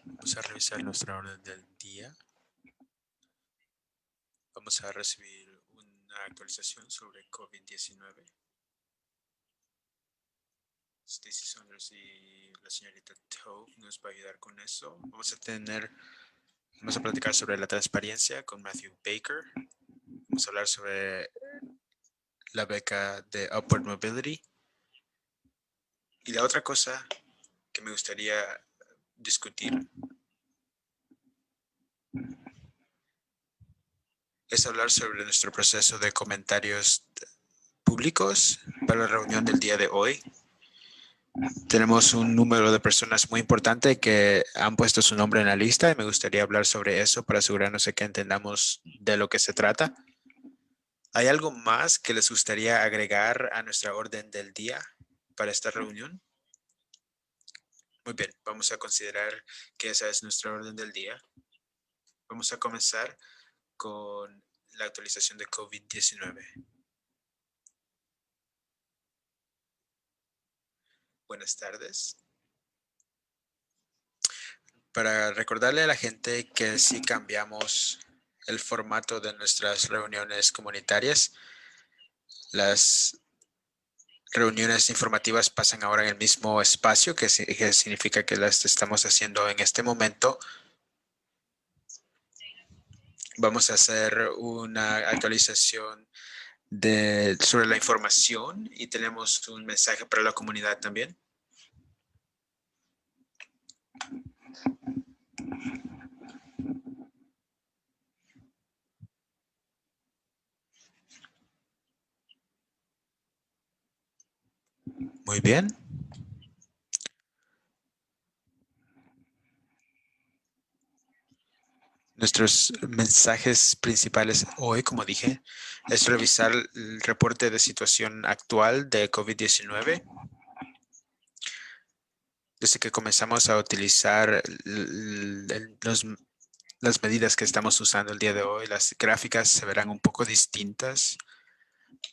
Vamos a revisar nuestra orden del día. Vamos a recibir una actualización sobre COVID-19. Stacy Saunders y la señorita Tobe nos va a ayudar con eso. Vamos a platicar sobre la transparencia con Matthew Baker. Vamos a hablar sobre la beca de Upward Mobility. Y la otra cosa que me gustaría discutir es hablar sobre nuestro proceso de comentarios públicos para la reunión del día de hoy. Tenemos un número de personas muy importante que han puesto su nombre en la lista y me gustaría hablar sobre eso para asegurarnos de que entendamos de lo que se trata. ¿Hay algo más que les gustaría agregar a nuestra orden del día para esta reunión? Muy bien, vamos a considerar que esa es nuestra orden del día. Vamos a comenzar con la actualización de COVID-19. Buenas tardes. Para recordarle a la gente que si cambiamos el formato de nuestras reuniones comunitarias, las reuniones informativas pasan ahora en el mismo espacio, que significa que las estamos haciendo en este momento. Vamos a hacer una actualización sobre la información y tenemos un mensaje para la comunidad también. Muy bien. Nuestros mensajes principales hoy, como dije, es revisar el reporte de situación actual de COVID-19. Desde que comenzamos a utilizar las medidas que estamos usando el día de hoy, las gráficas se verán un poco distintas.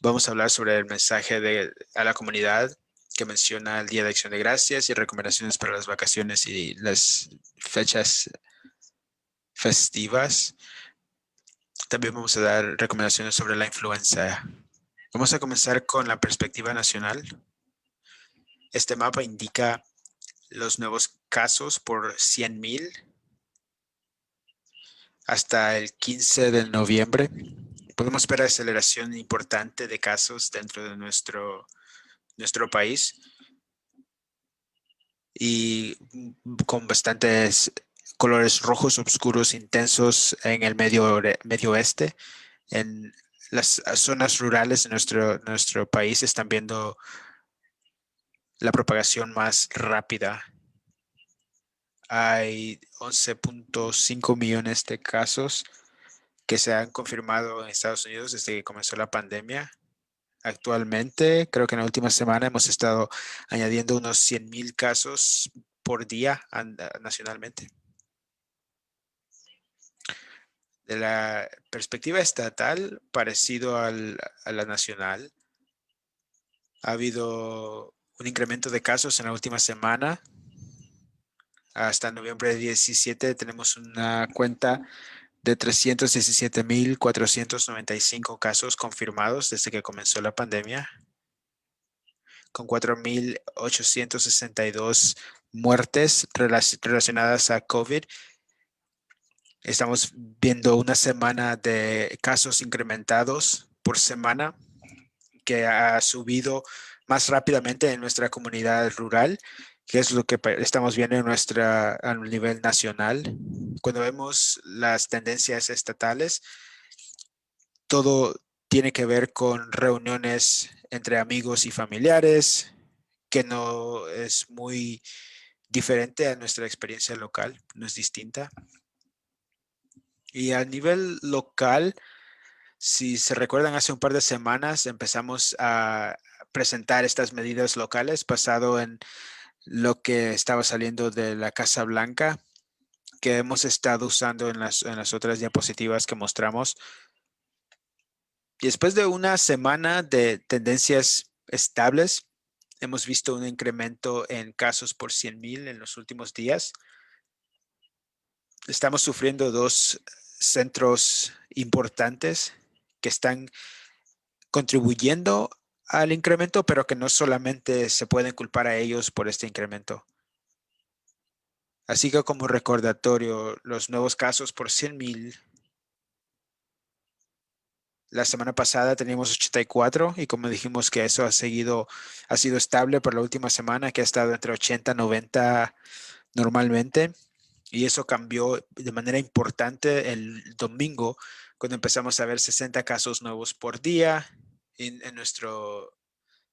Vamos a hablar sobre el mensaje a la comunidad que menciona el Día de Acción de Gracias y recomendaciones para las vacaciones y las fechas festivas. También vamos a dar recomendaciones sobre la influenza. Vamos a comenzar con la perspectiva nacional. Este mapa indica los nuevos casos por 100,000 hasta el 15 de noviembre. Podemos ver aceleración importante de casos dentro de nuestro país y con bastantes colores rojos oscuros intensos en el medio oeste. En las zonas rurales de nuestro país están viendo la propagación más rápida. Hay 11.5 millones de casos que se han confirmado en Estados Unidos desde que comenzó la pandemia. Actualmente, creo que en la última semana hemos estado añadiendo unos 100,000 casos por día nacionalmente. De la perspectiva estatal, parecido a la nacional, ha habido un incremento de casos en la última semana. Hasta noviembre 17 tenemos una cuenta de 317,495 casos confirmados desde que comenzó la pandemia, con 4,862 muertes relacionadas a COVID. Estamos viendo una semana de casos incrementados por semana que ha subido más rápidamente en nuestra comunidad rural, que es lo que estamos viendo a nivel nacional. Cuando vemos las tendencias estatales, todo tiene que ver con reuniones entre amigos y familiares, que no es muy diferente a nuestra experiencia local, no es distinta. Y a nivel local, si se recuerdan, hace un par de semanas empezamos a presentar estas medidas locales basado en lo que estaba saliendo de la Casa Blanca, que hemos estado usando en las otras diapositivas que mostramos. Y después de una semana de tendencias estables, hemos visto un incremento en casos por 100,000 en los últimos días. estamos sufriendo dos centros importantes que están contribuyendo al incremento, pero que no solamente se pueden culpar a ellos por este incremento. Así que como recordatorio, los nuevos casos por 100,000. La semana pasada teníamos 84 y como dijimos que eso ha sido estable por la última semana, que ha estado entre 80 y 90 normalmente. Y eso cambió de manera importante el domingo, cuando empezamos a ver 60 casos nuevos por día en nuestro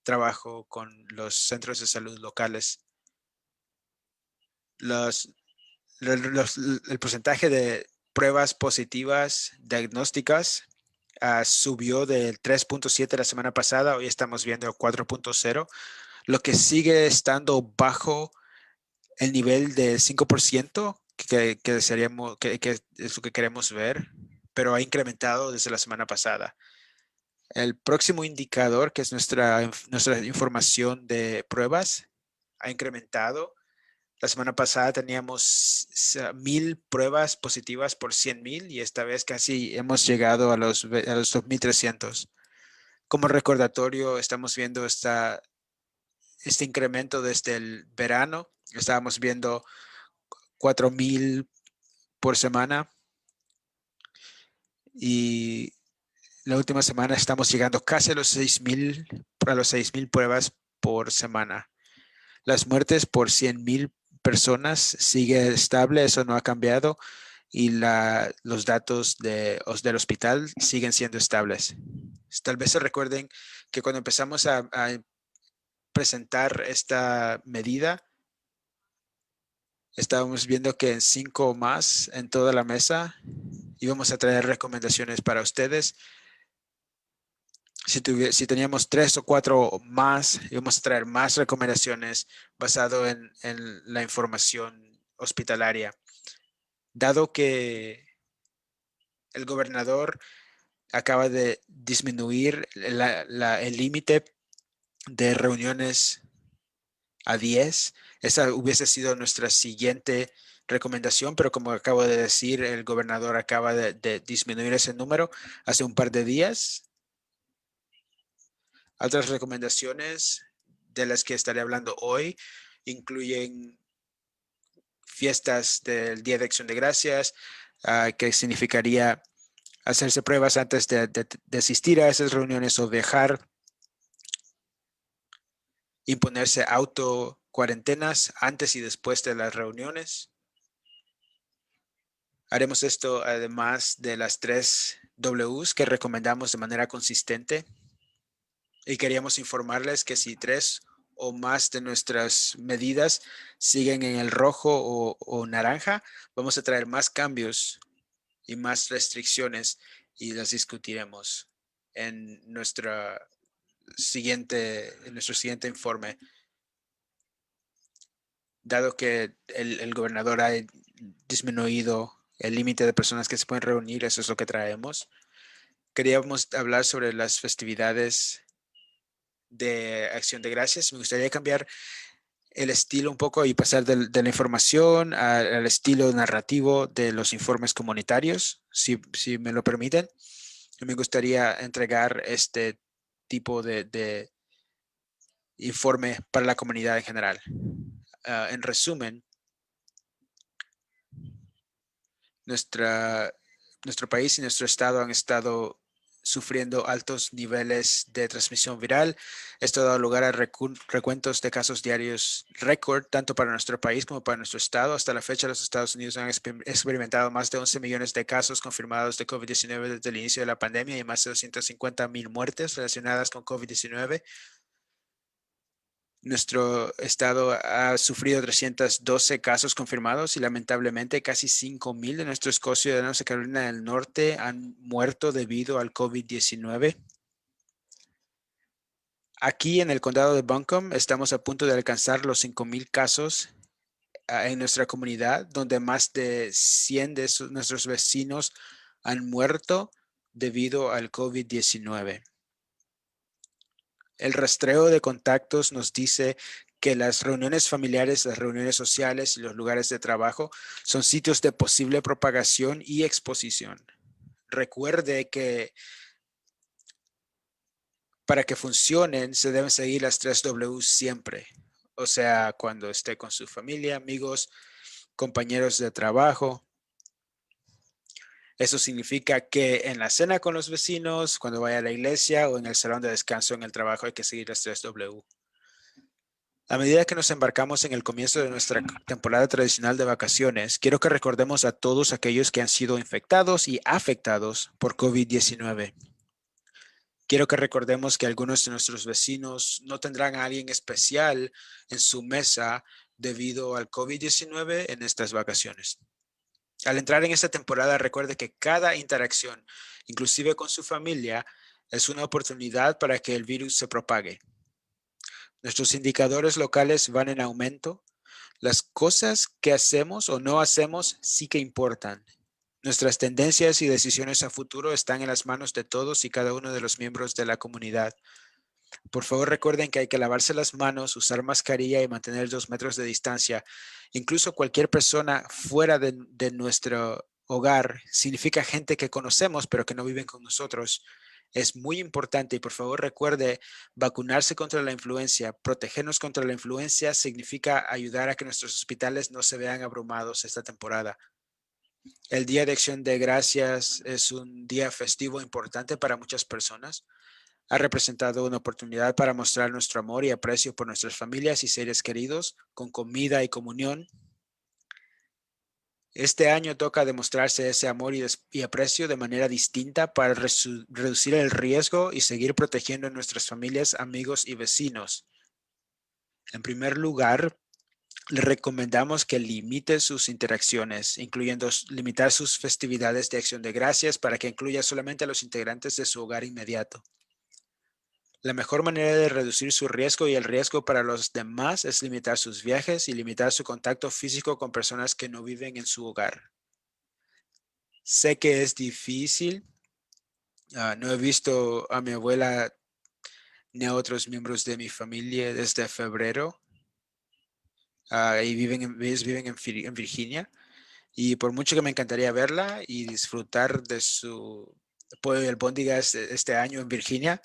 trabajo con los centros de salud locales. Los, el porcentaje de pruebas positivas diagnósticas subió del 3.7 la semana pasada, hoy estamos viendo el 4.0, lo que sigue estando bajo el nivel de 5% que desearíamos, que es lo que queremos ver, pero ha incrementado desde la semana pasada. El próximo indicador, que es nuestra información de pruebas, ha incrementado. La semana pasada teníamos 1,000 pruebas positivas por 100,000 y esta vez casi hemos llegado a los 2,300. Como recordatorio, estamos viendo este incremento desde el verano. Estábamos viendo 4,000 por semana y la última semana estamos llegando casi a los 6,000 pruebas por semana. Las muertes por 100,000 personas sigue estable, eso no ha cambiado y los datos del hospital siguen siendo estables. Tal vez se recuerden que cuando empezamos a presentar esta medida, estábamos viendo que en 5 o más en toda la mesa íbamos a traer recomendaciones para ustedes. Si teníamos 3 o 4 más, íbamos a traer más recomendaciones basado en la información hospitalaria. Dado que el gobernador acaba de disminuir el límite de reuniones a 10, esa hubiese sido nuestra siguiente recomendación, pero como acabo de decir, el gobernador acaba de disminuir ese número hace un par de días. Otras recomendaciones de las que estaré hablando hoy incluyen fiestas del Día de Acción de Gracias, que significaría hacerse pruebas antes de asistir a esas reuniones o viajar, imponerse auto cuarentenas antes y después de las reuniones. Haremos esto además de las 3 Ws que recomendamos de manera consistente. Y queríamos informarles que si 3 o más de nuestras medidas siguen en el rojo o naranja, vamos a traer más cambios y más restricciones y las discutiremos en en nuestro siguiente informe. Dado que el gobernador ha disminuido el límite de personas que se pueden reunir, eso es lo que traemos. Queríamos hablar sobre las festividades de Acción de Gracias. Me gustaría cambiar el estilo un poco y pasar de la información al estilo narrativo de los informes comunitarios, si me lo permiten. Me gustaría entregar este tipo de informe para la comunidad en general. En resumen, nuestro país y nuestro estado han estado sufriendo altos niveles de transmisión viral. Esto ha dado lugar a recuentos de casos diarios récord, tanto para nuestro país como para nuestro estado. Hasta la fecha, los Estados Unidos han experimentado más de 11 millones de casos confirmados de COVID-19 desde el inicio de la pandemia y más de 250,000 muertes relacionadas con COVID-19. Nuestro estado ha sufrido 312 casos confirmados y lamentablemente casi 5,000 de nuestros conciudadanos de Carolina del Norte han muerto debido al COVID-19. Aquí en el condado de Buncombe estamos a punto de alcanzar los 5,000 casos en nuestra comunidad, donde más de 100 de nuestros vecinos han muerto debido al COVID-19. El rastreo de contactos nos dice que las reuniones familiares, las reuniones sociales y los lugares de trabajo son sitios de posible propagación y exposición. Recuerde que para que funcionen se deben seguir las 3 W siempre. O sea, cuando esté con su familia, amigos, compañeros de trabajo. Eso significa que en la cena con los vecinos, cuando vaya a la iglesia o en el salón de descanso en el trabajo hay que seguir las 3 W. A medida que nos embarcamos en el comienzo de nuestra temporada tradicional de vacaciones, quiero que recordemos a todos aquellos que han sido infectados y afectados por COVID-19. Quiero que recordemos que algunos de nuestros vecinos no tendrán a alguien especial en su mesa debido al COVID-19 en estas vacaciones. Al entrar en esta temporada, recuerde que cada interacción, inclusive con su familia, es una oportunidad para que el virus se propague. Nuestros indicadores locales van en aumento. Las cosas que hacemos o no hacemos sí que importan. Nuestras tendencias y decisiones a futuro están en las manos de todos y cada uno de los miembros de la comunidad. Por favor, recuerden que hay que lavarse las manos, usar mascarilla y mantener 2 metros de distancia. Incluso cualquier persona fuera de nuestro hogar significa gente que conocemos pero que no viven con nosotros. Es muy importante y por favor recuerde vacunarse contra la influencia. Protegernos contra la influencia significa ayudar a que nuestros hospitales no se vean abrumados esta temporada. El Día de Acción de Gracias es un día festivo importante para muchas personas. Ha representado una oportunidad para mostrar nuestro amor y aprecio por nuestras familias y seres queridos con comida y comunión. Este año toca demostrarse ese amor y aprecio de manera distinta para reducir el riesgo y seguir protegiendo a nuestras familias, amigos y vecinos. En primer lugar, le recomendamos que limite sus interacciones, incluyendo limitar sus festividades de Acción de Gracias para que incluya solamente a los integrantes de su hogar inmediato. La mejor manera de reducir su riesgo y el riesgo para los demás es limitar sus viajes y limitar su contacto físico con personas que no viven en su hogar. Sé que es difícil. No he visto a mi abuela ni a otros miembros de mi familia desde febrero. Y ellos viven en Virginia. Y por mucho que me encantaría verla y disfrutar de su pollo y albóndigas este año en Virginia,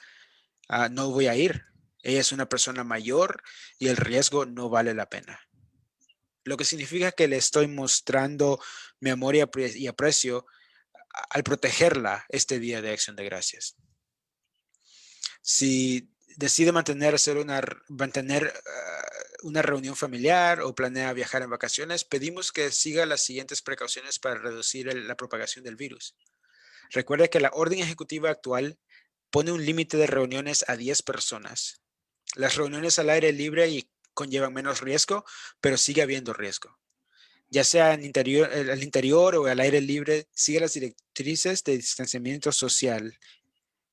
no voy a ir. Ella es una persona mayor y el riesgo no vale la pena. Lo que significa que le estoy mostrando mi amor y aprecio al protegerla este Día de Acción de Gracias. Si decide mantener una reunión familiar o planea viajar en vacaciones, pedimos que siga las siguientes precauciones para reducir la propagación del virus. Recuerde que la orden ejecutiva actual pone un límite de reuniones a 10 personas. Las reuniones al aire libre conllevan menos riesgo, pero sigue habiendo riesgo. Ya sea al interior o al aire libre, sigue las directrices de distanciamiento social.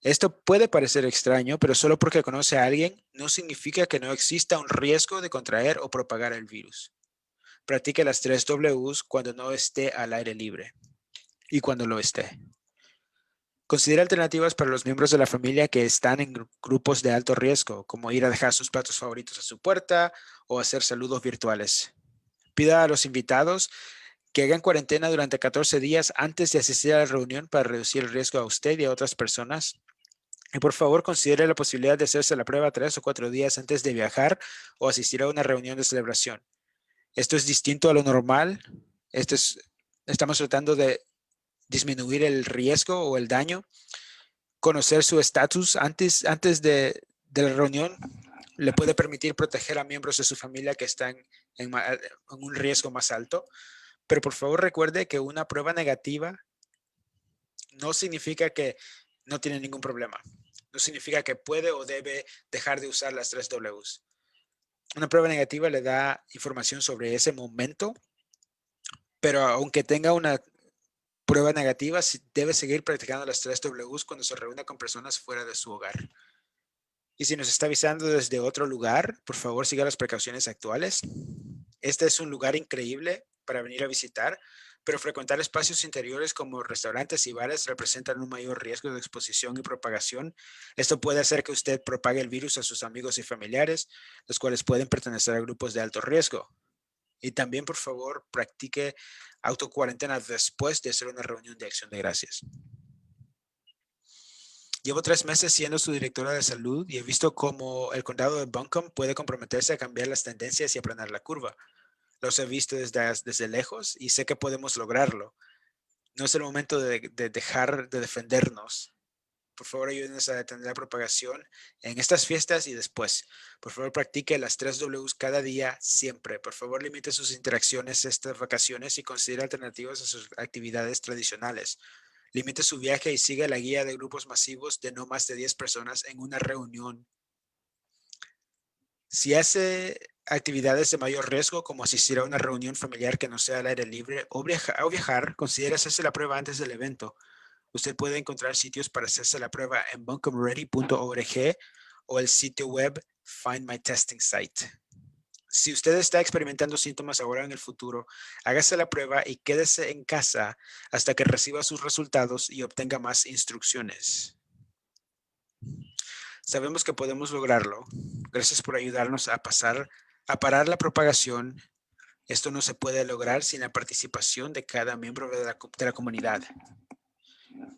Esto puede parecer extraño, pero solo porque conoce a alguien no significa que no exista un riesgo de contraer o propagar el virus. Practique las 3 Ws cuando no esté al aire libre y cuando lo esté. Considera alternativas para los miembros de la familia que están en grupos de alto riesgo, como ir a dejar sus platos favoritos a su puerta o hacer saludos virtuales. Pida a los invitados que hagan cuarentena durante 14 días antes de asistir a la reunión para reducir el riesgo a usted y a otras personas. Y por favor, considere la posibilidad de hacerse la prueba 3 o 4 días antes de viajar o asistir a una reunión de celebración. Esto es distinto a lo normal. Estamos tratando de disminuir el riesgo o el daño. Conocer su estatus antes de la reunión le puede permitir proteger a miembros de su familia que están en un riesgo más alto. Pero por favor recuerde que una prueba negativa no significa que no tiene ningún problema. No significa que puede o debe dejar de usar las 3 Ws. Una prueba negativa le da información sobre ese momento, pero aunque tenga una prueba negativa, debe seguir practicando las 3 Ws cuando se reúna con personas fuera de su hogar. Y si nos está avisando desde otro lugar, por favor siga las precauciones actuales. Este es un lugar increíble para venir a visitar, pero frecuentar espacios interiores como restaurantes y bares representan un mayor riesgo de exposición y propagación. Esto puede hacer que usted propague el virus a sus amigos y familiares, los cuales pueden pertenecer a grupos de alto riesgo. Y también, por favor, practique autocuarentena después de hacer una reunión de acción de gracias. Llevo 3 meses siendo su directora de salud y he visto cómo el condado de Buncombe puede comprometerse a cambiar las tendencias y aplanar la curva. Los he visto desde lejos y sé que podemos lograrlo. No es el momento de dejar de defendernos. Por favor, ayúdenos a detener la propagación en estas fiestas y después. Por favor, practique las 3 Ws cada día, siempre. Por favor, limite sus interacciones estas vacaciones y considere alternativas a sus actividades tradicionales. Limite su viaje y siga la guía de grupos masivos de no más de 10 personas en una reunión. Si hace actividades de mayor riesgo, como asistir a una reunión familiar que no sea al aire libre o viajar, considere hacerse la prueba antes del evento. Usted puede encontrar sitios para hacerse la prueba en buncombeready.org o el sitio web Find My Testing Site. Si usted está experimentando síntomas ahora en el futuro, hágase la prueba y quédese en casa hasta que reciba sus resultados y obtenga más instrucciones. Sabemos que podemos lograrlo. Gracias por ayudarnos a parar la propagación. Esto no se puede lograr sin la participación de cada miembro de la comunidad.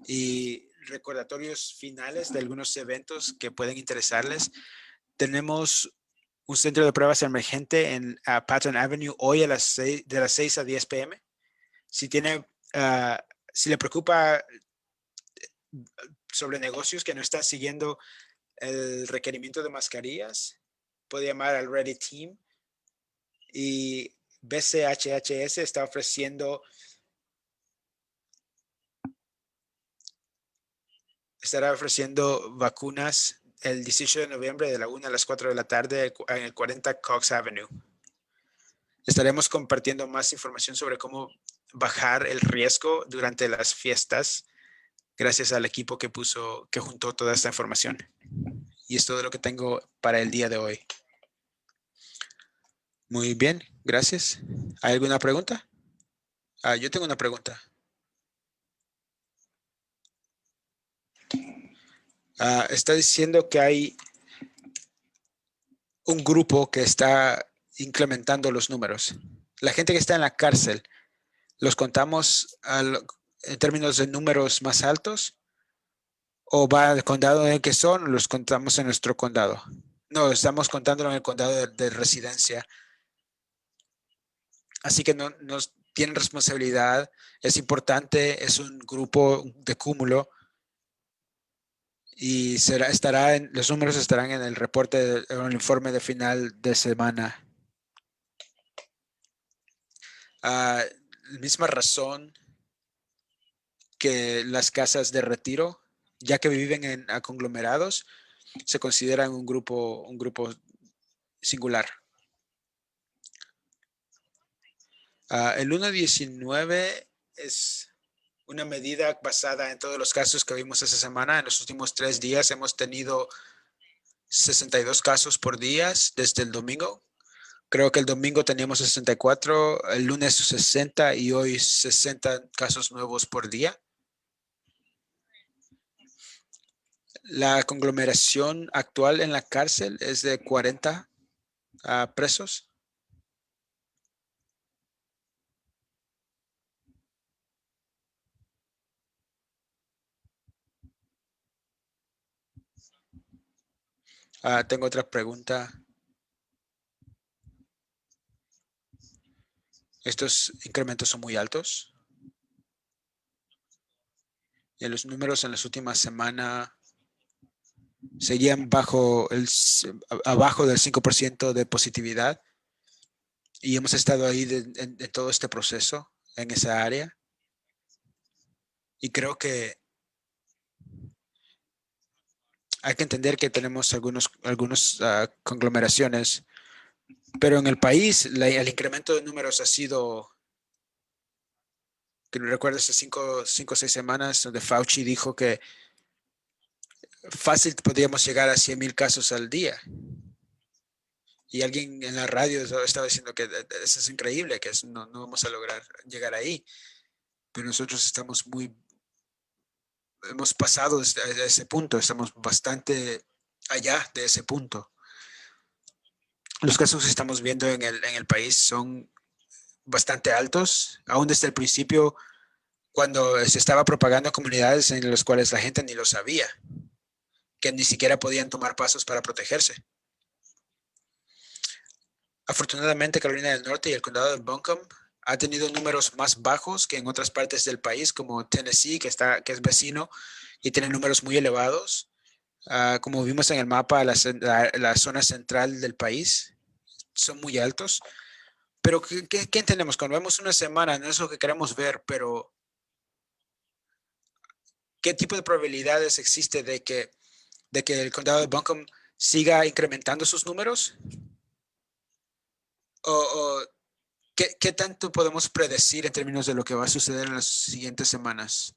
Y recordatorios finales de algunos eventos que pueden interesarles. Tenemos un centro de pruebas emergente en Patton Avenue hoy de las 6 a 10 p.m. Si le preocupa sobre negocios que no están siguiendo el requerimiento de mascarillas, puede llamar al Ready Team. Y BCHHS está estará ofreciendo vacunas el 18 de noviembre de la 1 a las 4 de la tarde en el 40 Cox Avenue. Estaremos compartiendo más información sobre cómo bajar el riesgo durante las fiestas, gracias al equipo que juntó toda esta información. Y es todo lo que tengo para el día de hoy. Muy bien, gracias. ¿Hay alguna pregunta? Yo tengo una pregunta. Está diciendo que hay un grupo que está incrementando los números. La gente que está en la cárcel, ¿los contamos en términos de números más altos? ¿O va al condado en el que son o los contamos en nuestro condado? No, estamos contándolo en el condado de residencia. Así que no nos tienen responsabilidad. Es importante, es un grupo de cúmulo. Y los números estarán en el reporte, en el informe de final de semana. La misma razón que las casas de retiro, ya que viven en conglomerados, se consideran un grupo singular. El 1.19 es una medida basada en todos los casos que vimos esa semana. En los últimos 3 días hemos tenido 62 casos por día desde el domingo. Creo que el domingo teníamos 64, el lunes 60 y hoy 60 casos nuevos por día. La conglomeración actual en la cárcel es de 40 presos. Tengo otra pregunta. Estos incrementos son muy altos. Y los números en las últimas semanas seguían abajo del 5% de positividad. Y hemos estado ahí de todo este proceso en esa área. Y creo que hay que entender que tenemos algunos conglomeraciones, pero en el país el incremento de números ha sido, que no recuerdo, hace 5 o 6 semanas, donde Fauci dijo que fácil podríamos llegar a 100,000 casos al día. Y alguien en la radio estaba diciendo que eso es increíble, que no vamos a lograr llegar ahí. pero nosotros hemos pasado a ese punto, estamos bastante allá de ese punto. Los casos que estamos viendo en el país son bastante altos, aún desde el principio, cuando se estaba propagando en comunidades en las cuales la gente ni lo sabía, que ni siquiera podían tomar pasos para protegerse. Afortunadamente, Carolina del Norte y el condado de Buncombe ha tenido números más bajos que en otras partes del país, como Tennessee, que es vecino y tiene números muy elevados. Como vimos en el mapa, la zona central del país son muy altos. Pero ¿qué entendemos? Cuando vemos una semana, no es lo que queremos ver, pero ¿qué tipo de probabilidades existe de que el condado de Buncombe siga incrementando sus números? ¿O qué tanto podemos predecir en términos de lo que va a suceder en las siguientes semanas?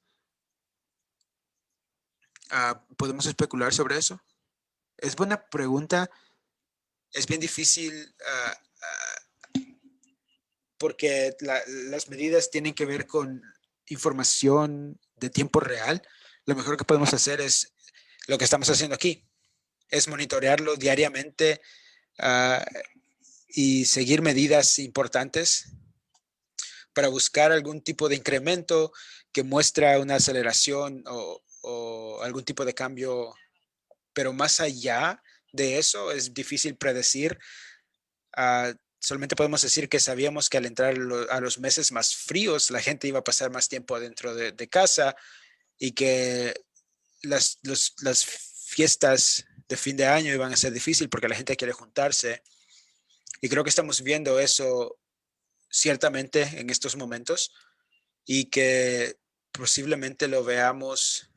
¿Podemos especular sobre eso? Es buena pregunta. Es bien difícil porque las medidas tienen que ver con información de tiempo real. Lo mejor que podemos hacer es lo que estamos haciendo aquí, es monitorearlo diariamente uh, y seguir medidas importantes para buscar algún tipo de incremento que muestra una aceleración o algún tipo de cambio, pero más allá de eso es difícil predecir. Solamente podemos decir que sabíamos que al entrar a los meses más fríos, la gente iba a pasar más tiempo dentro de casa y que las fiestas de fin de año iban a ser difíciles porque la gente quiere juntarse. Y creo que estamos viendo eso ciertamente en estos momentos y que posiblemente lo veamos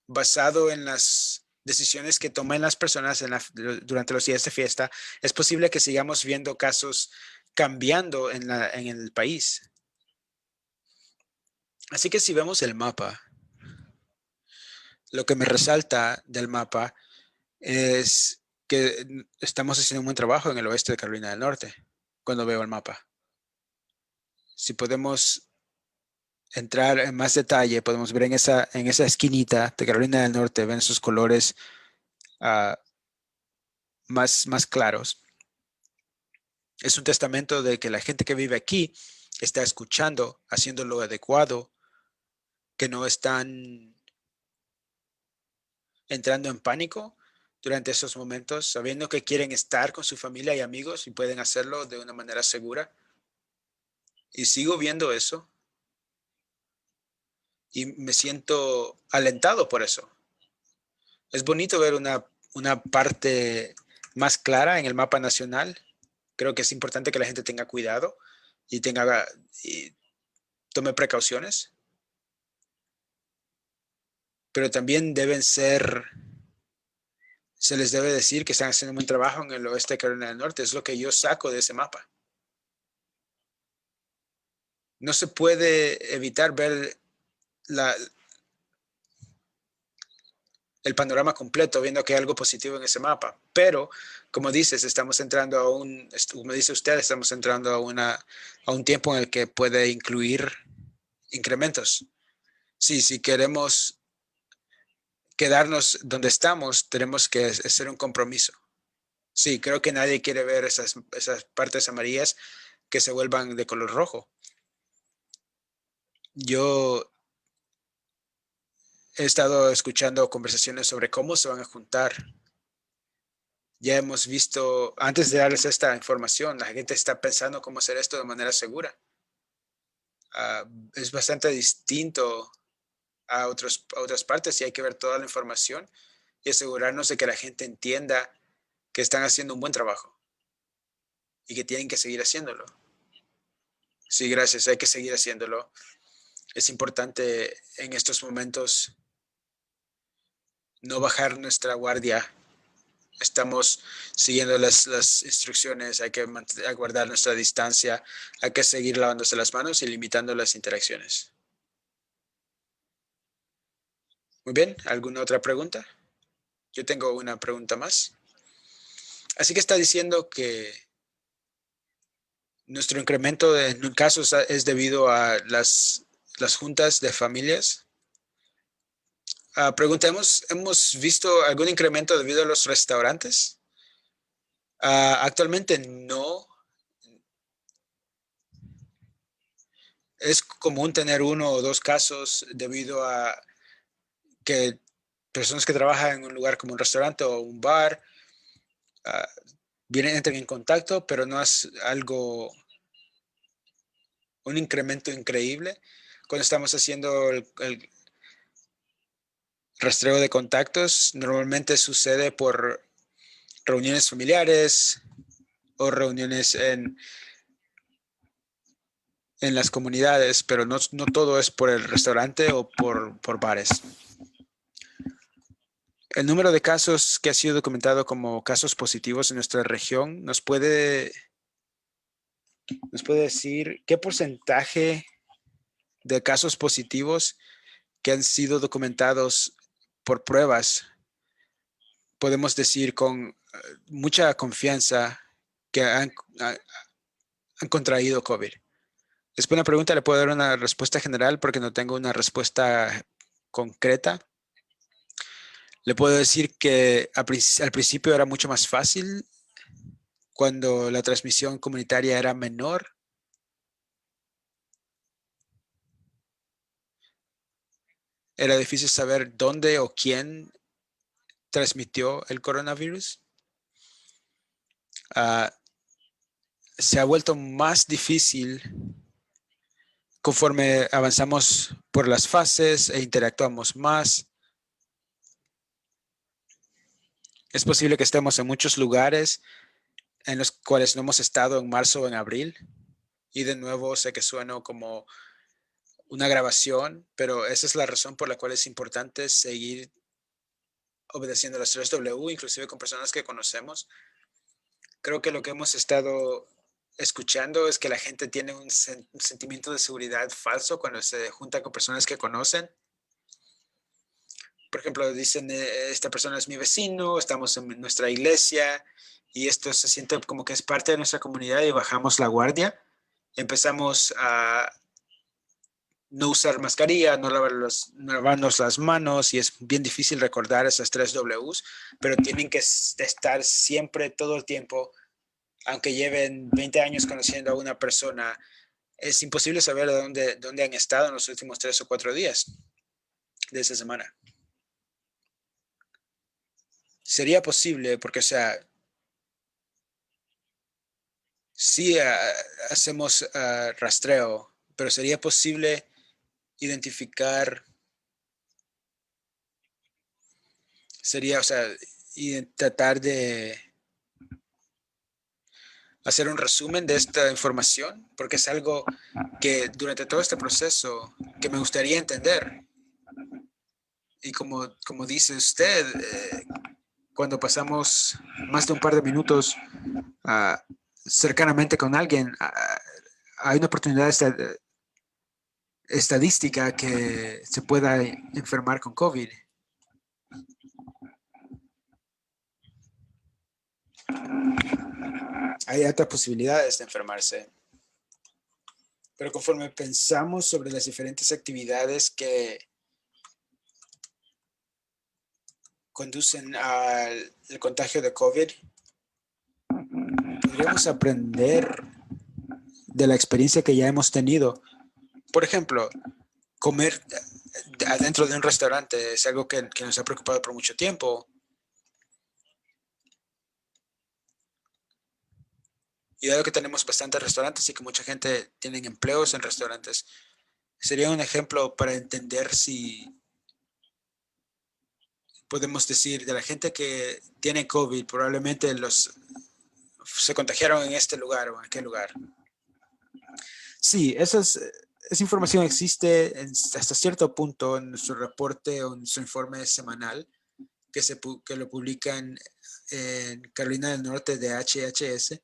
basado en las decisiones que tomen las personas durante los días de fiesta. Es posible que sigamos viendo casos cambiando en el país. Así que si vemos el mapa, lo que me resalta del mapa es que estamos haciendo un buen trabajo en el oeste de Carolina del Norte cuando veo el mapa. Si podemos entrar en más detalle, podemos ver en esa esquinita de Carolina del Norte, ven esos colores uh, más claros. Es un testamento de que la gente que vive aquí está escuchando, haciendo lo adecuado, que no están entrando en pánico durante esos momentos, sabiendo que quieren estar con su familia y amigos y pueden hacerlo de una manera segura. Y sigo viendo eso y me siento alentado por eso. Es bonito ver una parte más clara en el mapa nacional. Creo que es importante que la gente tenga cuidado y y tome precauciones, pero también se les debe decir que están haciendo un buen trabajo en el oeste de Carolina del Norte. Es lo que yo saco de ese mapa. No se puede evitar ver la, el panorama completo viendo que hay algo positivo en ese mapa. Pero, como dices, estamos entrando como dice usted, estamos entrando a un tiempo en el que puede incluir incrementos. Sí, si queremos quedarnos donde estamos, tenemos que hacer un compromiso. Sí, creo que nadie quiere ver esas partes amarillas que se vuelvan de color rojo. Yo he estado escuchando conversaciones sobre cómo se van a juntar. Ya hemos visto, antes de darles esta información, la gente está pensando cómo hacer esto de manera segura. Es bastante distinto a otras partes y hay que ver toda la información y asegurarnos de que la gente entienda que están haciendo un buen trabajo y que tienen que seguir haciéndolo. Sí, gracias, hay que seguir haciéndolo. Es importante en estos momentos no bajar nuestra guardia. Estamos siguiendo las instrucciones, hay que guardar nuestra distancia, hay que seguir lavándose las manos y limitando las interacciones. Muy bien, ¿alguna otra pregunta? Yo tengo una pregunta más. Así que está diciendo que nuestro incremento de casos es debido a las juntas de familias. Preguntemos, ¿hemos visto algún incremento debido a los restaurantes? Actualmente no. Es común tener uno o dos casos debido a que personas que trabajan en un lugar como un restaurante o un bar ah, entran en contacto, pero no es algo, un incremento increíble. Cuando estamos haciendo el rastreo de contactos, normalmente sucede por reuniones familiares o reuniones en las comunidades, pero no todo es por el restaurante o por bares. El número de casos que ha sido documentado como casos positivos en nuestra región nos puede decir qué porcentaje de casos positivos que han sido documentados por pruebas podemos decir con mucha confianza que han contraído COVID. Es buena pregunta, le puedo dar una respuesta general porque no tengo una respuesta concreta. Le puedo decir que al principio era mucho más fácil cuando la transmisión comunitaria era menor. Era difícil saber dónde o quién transmitió el coronavirus. Uh, Se ha vuelto más difícil conforme avanzamos por las fases e interactuamos más. Es posible que estemos en muchos lugares en los cuales no hemos estado en marzo o en abril. Y de nuevo sé que sueno como una grabación, pero esa es la razón por la cual es importante seguir obedeciendo las 3W, inclusive con personas que conocemos. Creo que lo que hemos estado escuchando es que la gente tiene un sentimiento de seguridad falso cuando se junta con personas que conocen. Por ejemplo, dicen, esta persona es mi vecino, estamos en nuestra iglesia y esto se siente como que es parte de nuestra comunidad y bajamos la guardia. Empezamos a no usar mascarilla, no lavarnos las manos y es bien difícil recordar esas 3 Ws, pero tienen que estar siempre, todo el tiempo, aunque lleven 20 años conociendo a una persona, es imposible saber dónde han estado en los últimos 3 o 4 días de esa semana. Sería posible porque, o sea, sí hacemos rastreo, pero sería posible identificar, o sea, y tratar de hacer un resumen de esta información, porque es algo que durante todo este proceso que me gustaría entender. Y como dice usted, cuando pasamos más de un par de minutos cercanamente con alguien, hay una oportunidad estadística que se pueda enfermar con COVID. Hay altas posibilidades de enfermarse. Pero conforme pensamos sobre las diferentes actividades que conducen al contagio de COVID, podríamos aprender de la experiencia que ya hemos tenido. Por ejemplo, comer adentro de un restaurante es algo que nos ha preocupado por mucho tiempo. Y dado que tenemos bastantes restaurantes y que mucha gente tiene empleos en restaurantes, sería un ejemplo para entender si podemos decir de la gente que tiene COVID, probablemente se contagiaron en este lugar o en aquel lugar. Sí, esa información existe hasta cierto punto en nuestro reporte o en nuestro informe semanal que lo publican en Carolina del Norte de HHS.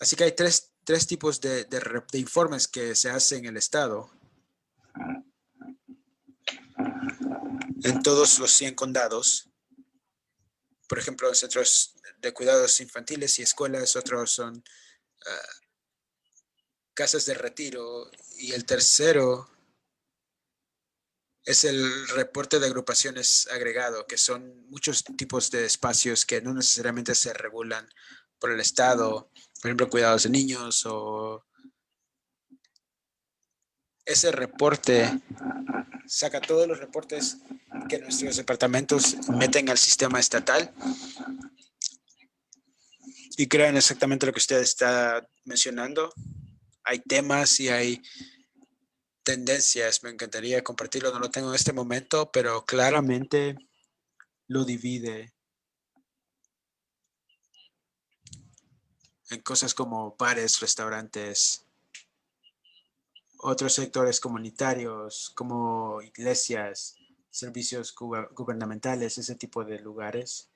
Así que hay tres tipos de informes que se hacen en el estado. En todos los 100 condados. Por ejemplo, en centros de cuidados infantiles y escuelas, otros son casas de retiro. Y el tercero es el reporte de agrupaciones agregado, que son muchos tipos de espacios que no necesariamente se regulan por el Estado, por ejemplo, cuidados de niños o ese reporte saca todos los reportes que nuestros departamentos meten al sistema estatal y crean exactamente lo que usted está mencionando. Hay temas y hay tendencias. Me encantaría compartirlo. No lo tengo en este momento, pero claramente lo divide en cosas como bares, restaurantes, otros sectores comunitarios como iglesias, servicios gubernamentales, ese tipo de lugares.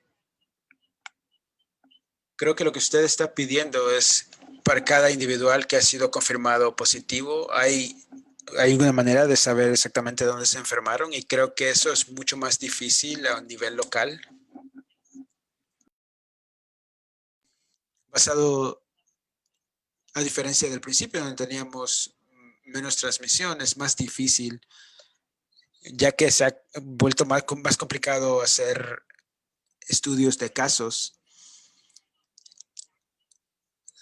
Creo que lo que usted está pidiendo es para cada individual que ha sido confirmado positivo, hay una manera de saber exactamente dónde se enfermaron y creo que eso es mucho más difícil a nivel local. Basado, a diferencia del principio, donde teníamos menos transmisión, es más difícil, ya que se ha vuelto más complicado hacer estudios de casos.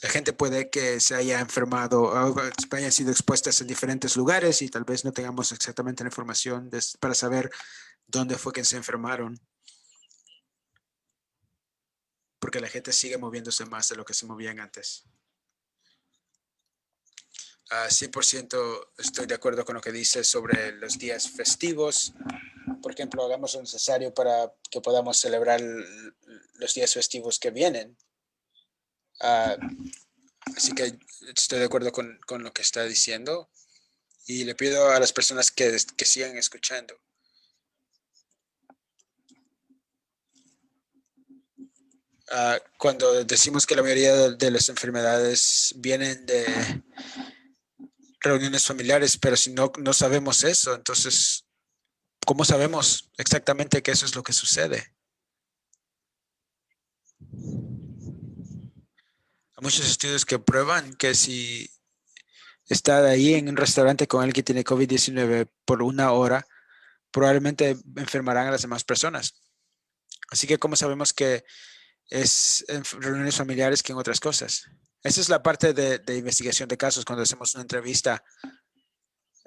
La gente puede que se haya enfermado, haya sido expuestas en diferentes lugares y tal vez no tengamos exactamente la información para saber dónde fue que se enfermaron, porque la gente sigue moviéndose más de lo que se movían antes. 100% estoy de acuerdo con lo que dice sobre los días festivos. Por ejemplo, hagamos lo necesario para que podamos celebrar los días festivos que vienen. Uh, Así que estoy de acuerdo con lo que está diciendo y le pido a las personas que sigan escuchando. Cuando decimos que la mayoría de las enfermedades vienen de reuniones familiares, pero si no sabemos eso, entonces, ¿cómo sabemos exactamente que eso es lo que sucede? Hay muchos estudios que prueban que si está ahí en un restaurante con alguien que tiene COVID-19 por una hora, probablemente enfermarán a las demás personas. Así que, ¿cómo sabemos que es en reuniones familiares que en otras cosas? Esa es la parte de investigación de casos. Cuando hacemos una entrevista,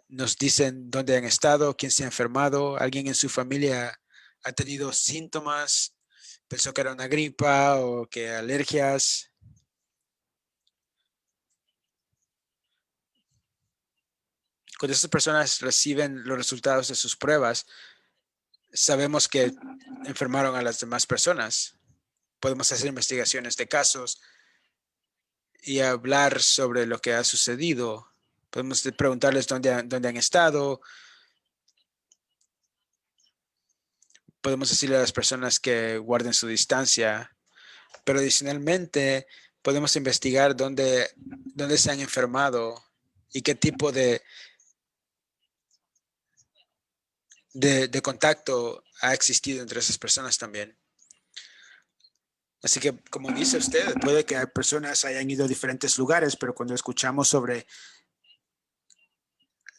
nos dicen dónde han estado, quién se ha enfermado, alguien en su familia ha tenido síntomas, pensó que era una gripa o que alergias. Cuando estas personas reciben los resultados de sus pruebas, sabemos que enfermaron a las demás personas. Podemos hacer investigaciones de casos y hablar sobre lo que ha sucedido. Podemos preguntarles dónde han estado. Podemos decirle a las personas que guarden su distancia, pero adicionalmente podemos investigar dónde se han enfermado y qué tipo de contacto ha existido entre esas personas también. Así que, como dice usted, puede que personas hayan ido a diferentes lugares, pero cuando escuchamos sobre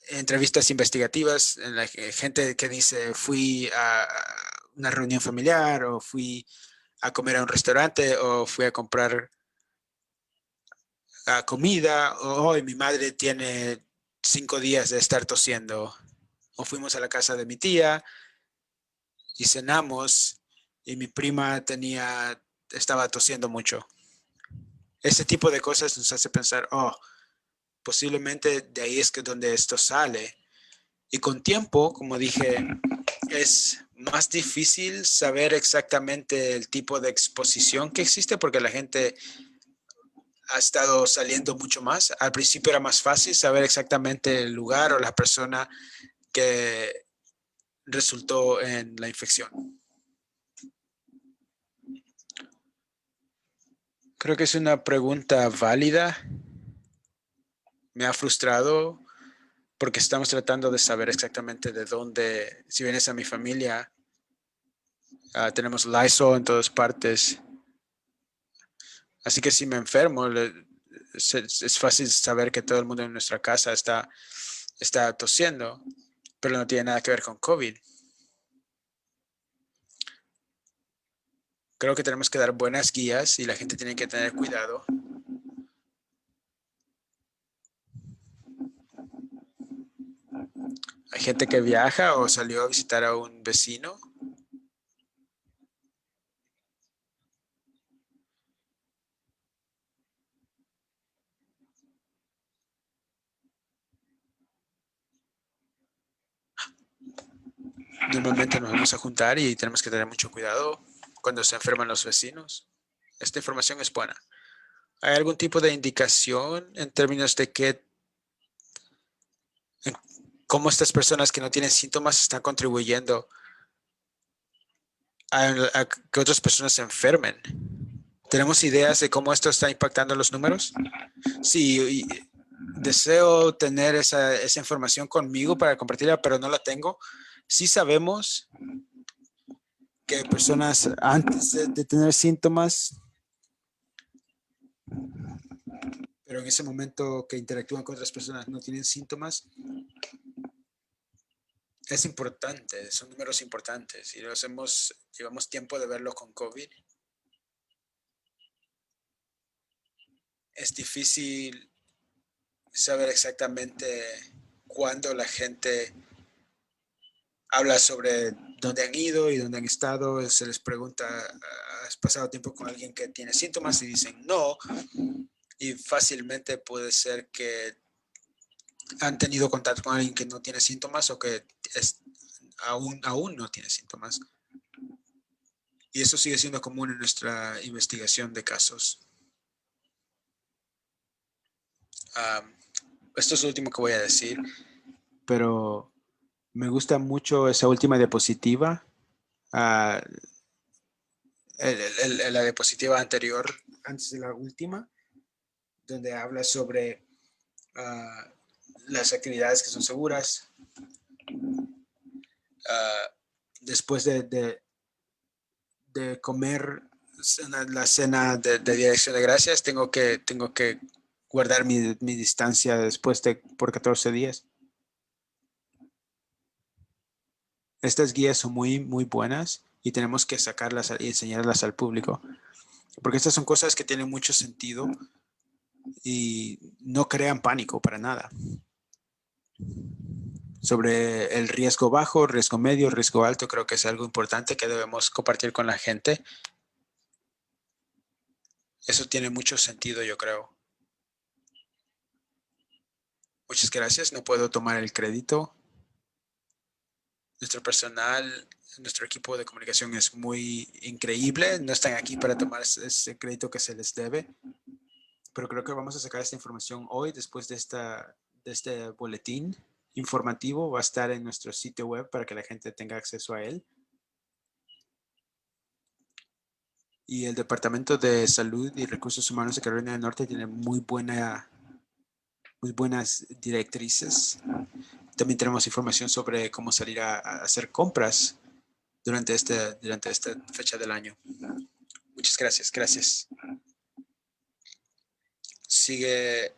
entrevistas investigativas, en la gente que dice fui a una reunión familiar o fui a comer a un restaurante o fui a comprar comida o hoy mi madre tiene 5 días de estar tosiendo o fuimos a la casa de mi tía y cenamos y mi prima estaba tosiendo mucho. Ese tipo de cosas nos hace pensar, oh, posiblemente de ahí es que donde esto sale. Y con tiempo, como dije, es más difícil saber exactamente el tipo de exposición que existe porque la gente ha estado saliendo mucho más. Al principio era más fácil saber exactamente el lugar o la persona que resultó en la infección. Creo que es una pregunta válida. Me ha frustrado porque estamos tratando de saber exactamente de dónde, si vienes a mi familia, tenemos Lysol en todas partes. Así que si me enfermo, es fácil saber que todo el mundo en nuestra casa está tosiendo, pero no tiene nada que ver con COVID. Creo que tenemos que dar buenas guías y la gente tiene que tener cuidado. Hay gente que viaja o salió a visitar a un vecino. Normalmente nos vamos a juntar y tenemos que tener mucho cuidado cuando se enferman los vecinos. Esta información es buena. ¿Hay algún tipo de indicación en términos de cómo estas personas que no tienen síntomas están contribuyendo a que otras personas se enfermen? ¿Tenemos ideas de cómo esto está impactando los números? Sí, deseo tener esa información conmigo para compartirla, pero no la tengo. Sí sabemos que personas antes de tener síntomas, pero en ese momento que interactúan con otras personas no tienen síntomas, es importante, son números importantes y llevamos tiempo de verlo con COVID. Es difícil saber exactamente cuándo la gente habla sobre dónde han ido y dónde han estado. Se les pregunta, ¿has pasado tiempo con alguien que tiene síntomas? Y dicen no. Y fácilmente puede ser que han tenido contacto con alguien que no tiene síntomas o que aún no tiene síntomas. Y eso sigue siendo común en nuestra investigación de casos. Esto es lo último que voy a decir, pero me gusta mucho esa última diapositiva. Uh, la diapositiva anterior, antes de la última, donde habla sobre las actividades que son seguras. Después de comer la cena de Día de Acción de Gracias, tengo que guardar mi distancia por 14 días. Estas guías son muy, muy buenas y tenemos que sacarlas y enseñarlas al público, porque estas son cosas que tienen mucho sentido y no crean pánico para nada. Sobre el riesgo bajo, riesgo medio, riesgo alto, creo que es algo importante que debemos compartir con la gente. Eso tiene mucho sentido, yo creo. Muchas gracias. No puedo tomar el crédito. Nuestro personal, nuestro equipo de comunicación es muy increíble. No están aquí para tomar ese crédito que se les debe. Pero creo que vamos a sacar esta información hoy después de este boletín informativo. Va a estar en nuestro sitio web para que la gente tenga acceso a él. Y el Departamento de Salud y Recursos Humanos de Carolina del Norte tiene muy buenas directrices. También tenemos información sobre cómo salir a hacer compras durante esta fecha del año. Muchas gracias. Sigue